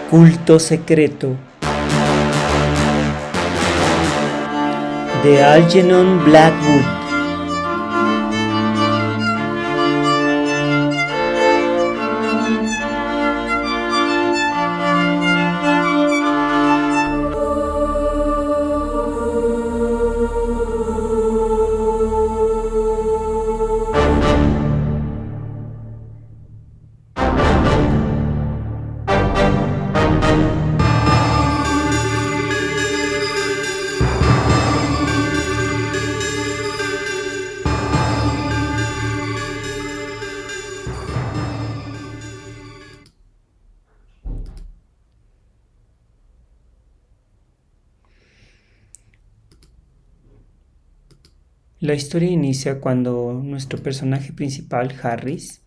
Culto secreto de Algernon Blackwood. La historia inicia cuando nuestro personaje principal, Harris,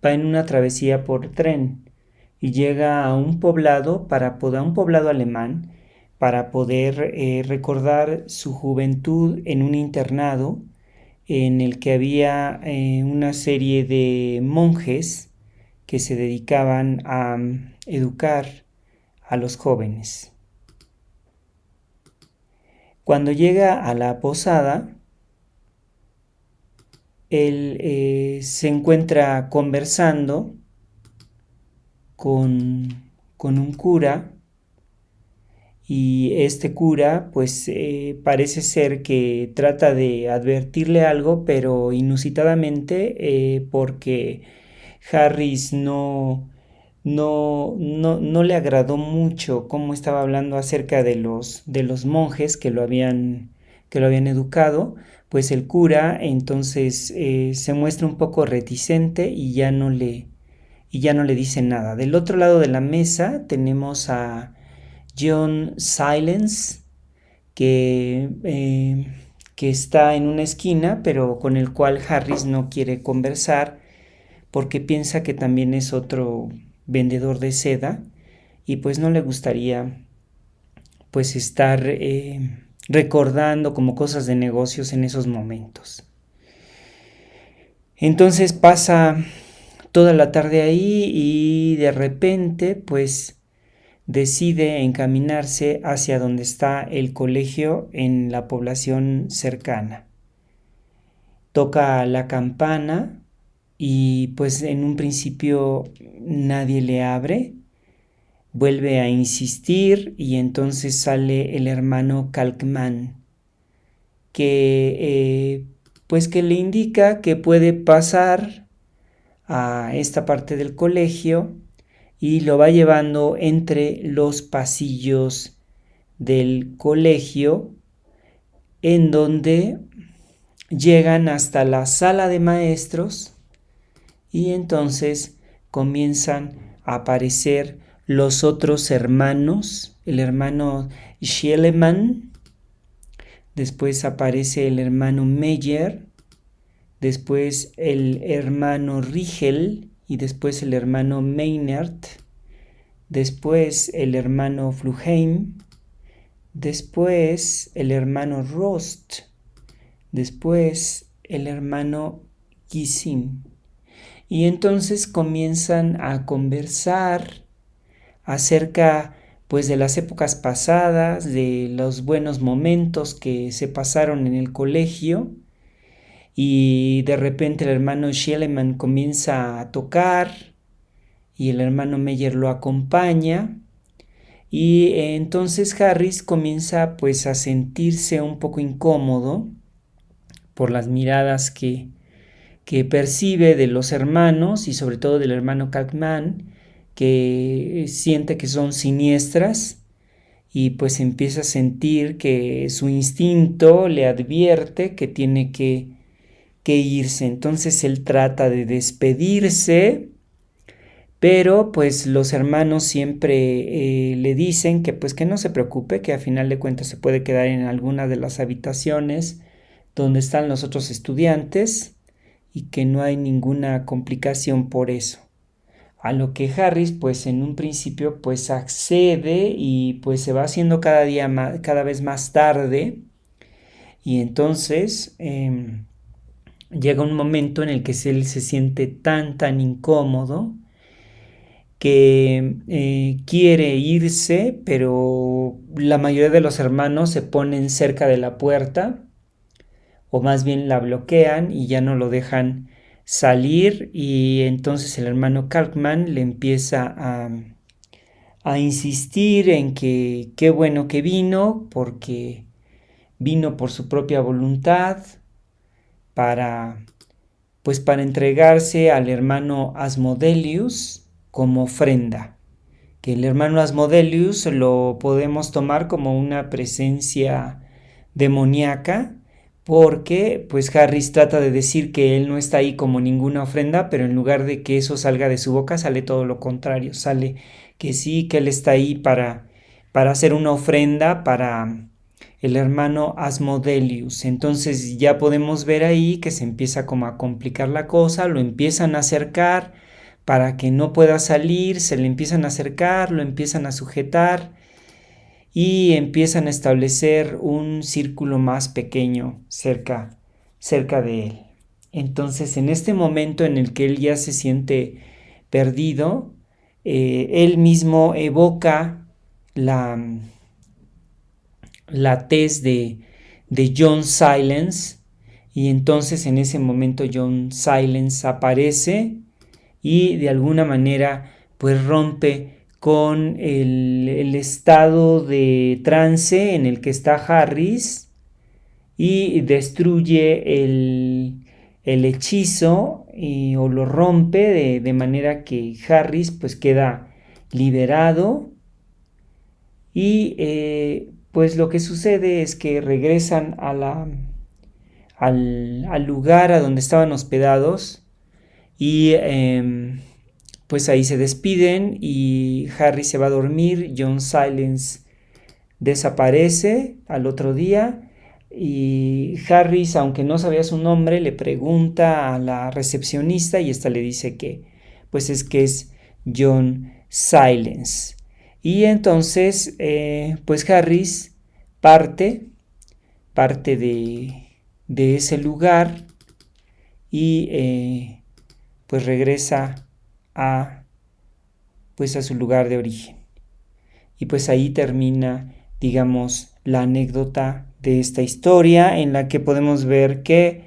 va en una travesía por tren y llega a un poblado a un poblado alemán para poder recordar su juventud en un internado en el que había una serie de monjes que se dedicaban a educar a los jóvenes. Cuando llega a la posada, él se encuentra conversando con un cura, y este cura pues parece ser que trata de advertirle algo, pero inusitadamente porque Harris no le agradó mucho cómo estaba hablando acerca de los monjes que lo habían educado. Pues el cura entonces se muestra un poco reticente y ya no le dice nada. Del otro lado de la mesa tenemos a John Silence, que está en una esquina, pero con el cual Harris no quiere conversar porque piensa que también es otro vendedor de seda y pues no le gustaría pues estar recordando como cosas de negocios en esos momentos. Entonces pasa toda la tarde ahí y de repente pues decide encaminarse hacia donde está el colegio en la población cercana. Toca la campana y pues en un principio nadie le abre. Vuelve a insistir y entonces sale el hermano Kalkman, que le indica que puede pasar a esta parte del colegio y lo va llevando entre los pasillos del colegio, en donde llegan hasta la sala de maestros y entonces comienzan a aparecer los otros hermanos, el hermano Schliemann, después aparece el hermano Meyer, después el hermano Rigel y después el hermano Meinert, después el hermano Fluheim, después el hermano Rost, después el hermano Gisim. Y entonces comienzan a conversar acerca pues de las épocas pasadas, de los buenos momentos que se pasaron en el colegio, y de repente el hermano Schliemann comienza a tocar y el hermano Meyer lo acompaña, y entonces Harris comienza pues a sentirse un poco incómodo por las miradas que percibe de los hermanos y sobre todo del hermano Kalkman, que siente que son siniestras, y pues empieza a sentir que su instinto le advierte que tiene que irse. Entonces él trata de despedirse, pero pues los hermanos siempre le dicen que pues que no se preocupe, que a final de cuentas se puede quedar en alguna de las habitaciones donde están los otros estudiantes y que no hay ninguna complicación por eso. A lo que Harris pues en un principio pues accede y pues se va haciendo cada vez más tarde, y entonces llega un momento en el que él se siente tan incómodo que quiere irse, pero la mayoría de los hermanos se ponen cerca de la puerta, o más bien la bloquean y ya no lo dejan salir, y entonces el hermano Kalkman le empieza a insistir en que qué bueno que vino, porque vino por su propia voluntad para, pues para entregarse al hermano Asmodelius como ofrenda. Que el hermano Asmodelius lo podemos tomar como una presencia demoníaca, porque pues Harris trata de decir que él no está ahí como ninguna ofrenda, pero en lugar de que eso salga de su boca, sale todo lo contrario, sale que sí, que él está ahí para hacer una ofrenda para el hermano Asmodelius. Entonces ya podemos ver ahí que se empieza como a complicar la cosa, lo empiezan a acercar para que no pueda salir, se le empiezan a acercar, lo empiezan a sujetar y empiezan a establecer un círculo más pequeño cerca de él. Entonces, en este momento en el que él ya se siente perdido, él mismo evoca la tez de John Silence, y entonces en ese momento John Silence aparece y de alguna manera pues rompe con el estado de trance en el que está Harris y destruye el hechizo o lo rompe de manera que Harris pues queda liberado, y pues lo que sucede es que regresan al lugar a donde estaban hospedados, y pues ahí se despiden y Harry se va a dormir. John Silence desaparece al otro día, y Harris, aunque no sabía su nombre, le pregunta a la recepcionista y esta le dice que pues es que es John Silence. Y entonces pues Harris parte de ese lugar y pues regresa pues a su lugar de origen. Y pues ahí termina, digamos, la anécdota de esta historia, en la que podemos ver que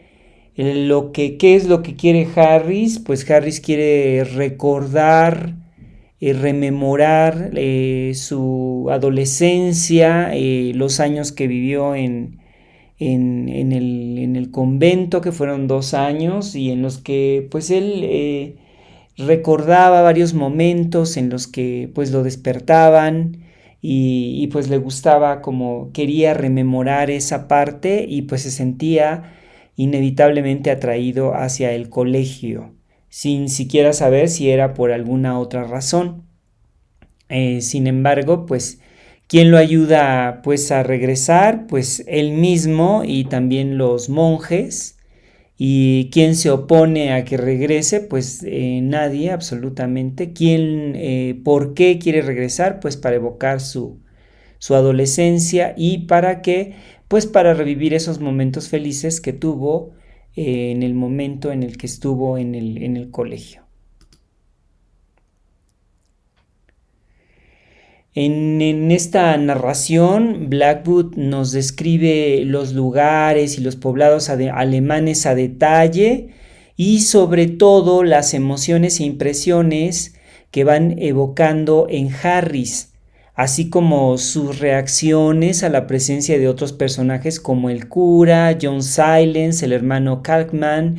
¿qué es lo que quiere Harris? Pues Harris quiere recordar, rememorar su adolescencia, los años que vivió en el convento, que fueron 2 años, y en los que pues él recordaba varios momentos en los que pues lo despertaban, y pues le gustaba, como quería rememorar esa parte, y pues se sentía inevitablemente atraído hacia el colegio, sin siquiera saber si era por alguna otra razón. Sin embargo, pues ¿quién lo ayuda pues a regresar? Pues él mismo y también los monjes. ¿Y quién se opone a que regrese? Pues nadie, absolutamente. ¿Por qué quiere regresar? Pues para evocar su adolescencia, y para qué, pues para revivir esos momentos felices que tuvo en el momento en el que estuvo en el colegio. En esta narración, Blackwood nos describe los lugares y los poblados alemanes a detalle, y sobre todo las emociones e impresiones que van evocando en Harris, así como sus reacciones a la presencia de otros personajes como el cura, John Silence, el hermano Kalkman.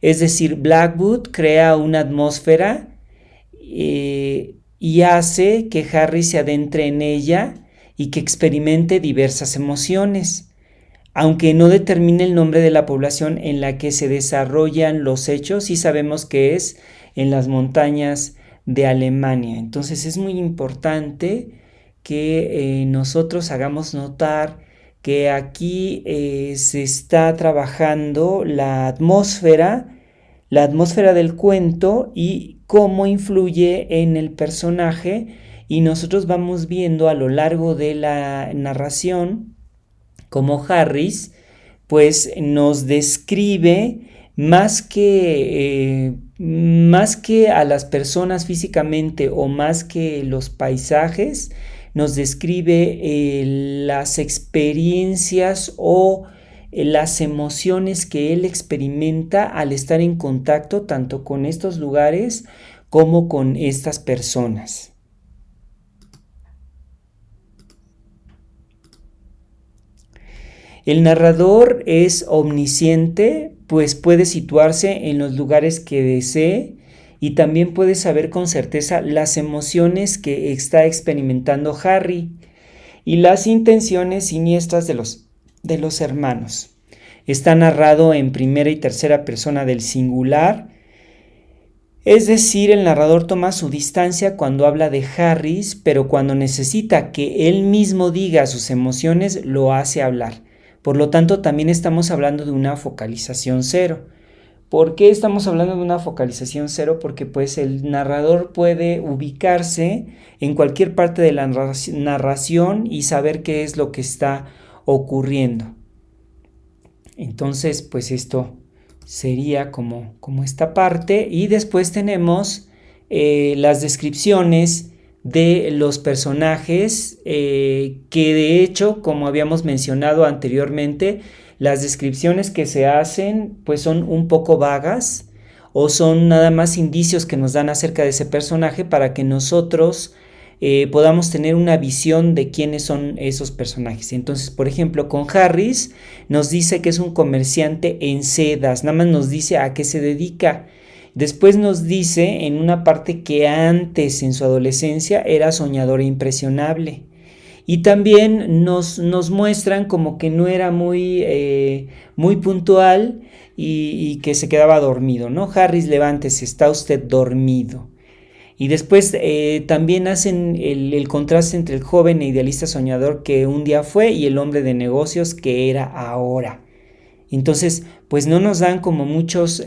Es decir, Blackwood crea una atmósfera y hace que Harry se adentre en ella y que experimente diversas emociones. Aunque no determine el nombre de la población en la que se desarrollan los hechos, sí sabemos que es en las montañas de Alemania. Entonces es muy importante que nosotros hagamos notar que aquí se está trabajando la atmósfera del cuento y cómo influye en el personaje, y nosotros vamos viendo a lo largo de la narración cómo Harris pues nos describe más que más que a las personas físicamente o más que los paisajes, nos describe las experiencias o las emociones que él experimenta al estar en contacto tanto con estos lugares como con estas personas. El narrador es omnisciente, pues puede situarse en los lugares que desee y también puede saber con certeza las emociones que está experimentando Harry y las intenciones siniestras de los hermanos. Está narrado en primera y tercera persona del singular, es decir, el narrador toma su distancia cuando habla de Harris, pero cuando necesita que él mismo diga sus emociones, lo hace hablar. Por lo tanto, también estamos hablando de una focalización cero. ¿Por qué estamos hablando de una focalización cero? Porque pues el narrador puede ubicarse en cualquier parte de la narración y saber qué es lo que está ocurriendo. Entonces, pues esto sería como esta parte. Y después tenemos las descripciones de los personajes, que de hecho, como habíamos mencionado anteriormente, las descripciones que se hacen pues son un poco vagas o son nada más indicios que nos dan acerca de ese personaje para que nosotros podamos tener una visión de quiénes son esos personajes. Entonces, por ejemplo, con Harris nos dice que es un comerciante en sedas, nada más nos dice a qué se dedica. Después nos dice en una parte que antes, en su adolescencia, era soñador e impresionable. Y también nos muestran como que no era muy puntual y que se quedaba dormido, ¿no? Harris, levántese, está usted dormido. Y después también hacen el contraste entre el joven e idealista soñador que un día fue y el hombre de negocios que era ahora. Entonces, pues no nos dan como muchos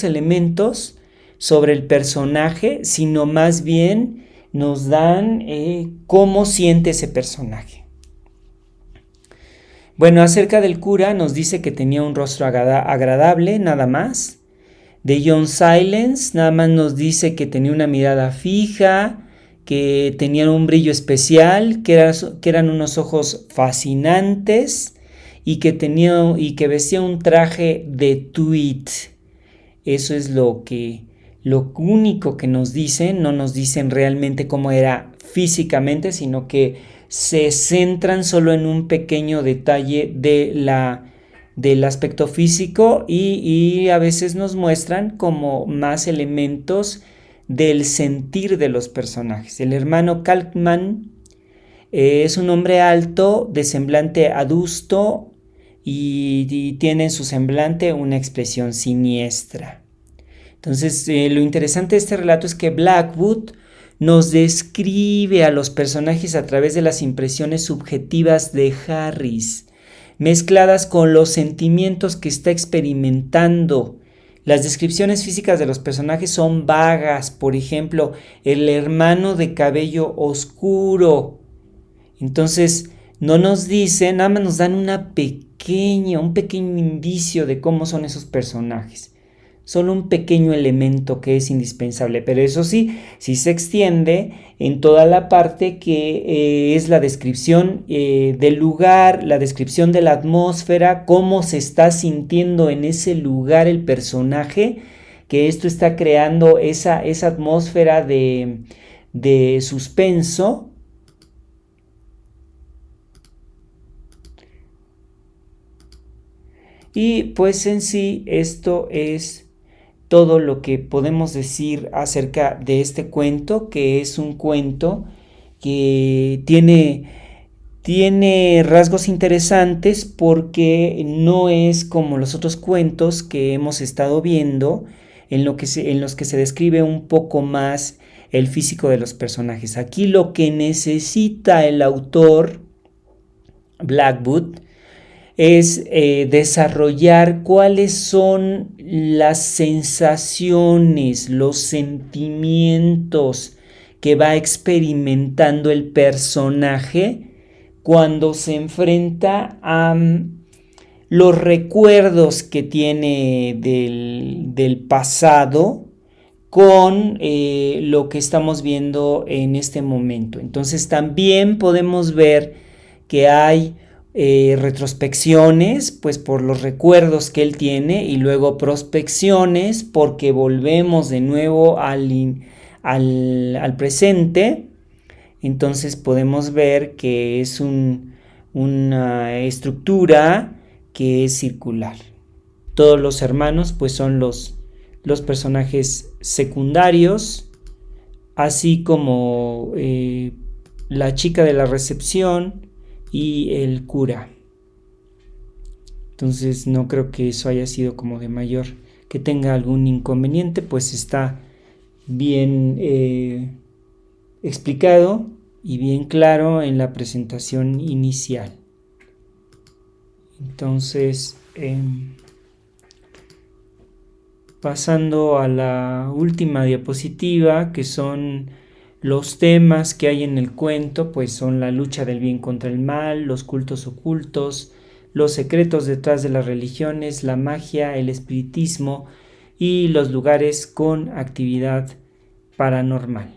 elementos sobre el personaje, sino más bien nos dan cómo siente ese personaje. Bueno, acerca del cura nos dice que tenía un rostro agradable, nada más. De John Silence nada más nos dice que tenía una mirada fija, que tenía un brillo especial, que eran unos ojos fascinantes y que vestía un traje de tweed. Eso es lo único que nos dicen. No nos dicen realmente cómo era físicamente, sino que se centran solo en un pequeño detalle del aspecto físico y a veces nos muestran como más elementos del sentir de los personajes. El hermano Kalkman es un hombre alto, de semblante adusto y tiene en su semblante una expresión siniestra. Entonces, lo interesante de este relato es que Blackwood nos describe a los personajes a través de las impresiones subjetivas de Harris, mezcladas con los sentimientos que está experimentando. Las descripciones físicas de los personajes son vagas. Por ejemplo, el hermano de cabello oscuro. Entonces, no nos dicen, nada más nos dan un pequeño indicio de cómo son esos personajes. Solo un pequeño elemento que es indispensable, pero eso sí se extiende en toda la parte que es la descripción del lugar, la descripción de la atmósfera, cómo se está sintiendo en ese lugar el personaje, que esto está creando esa atmósfera de suspenso. Y pues en sí esto es todo lo que podemos decir acerca de este cuento, que es un cuento que tiene rasgos interesantes porque no es como los otros cuentos que hemos estado viendo en los que se describe un poco más el físico de los personajes. Aquí lo que necesita el autor Blackwood es desarrollar cuáles son las sensaciones, los sentimientos que va experimentando el personaje cuando se enfrenta a los recuerdos que tiene del pasado con lo que estamos viendo en este momento. Entonces también podemos ver que hay retrospecciones, pues por los recuerdos que él tiene, y luego prospecciones porque volvemos de nuevo al presente. Entonces podemos ver que es una estructura que es circular. Todos los hermanos pues son los personajes secundarios, así como la chica de la recepción y el cura. Entonces no creo que eso haya sido como de mayor, que tenga algún inconveniente, pues está bien explicado y bien claro en la presentación inicial. Entonces, pasando a la última diapositiva, que son los temas que hay en el cuento, pues son la lucha del bien contra el mal, los cultos ocultos, los secretos detrás de las religiones, la magia, el espiritismo y los lugares con actividad paranormal.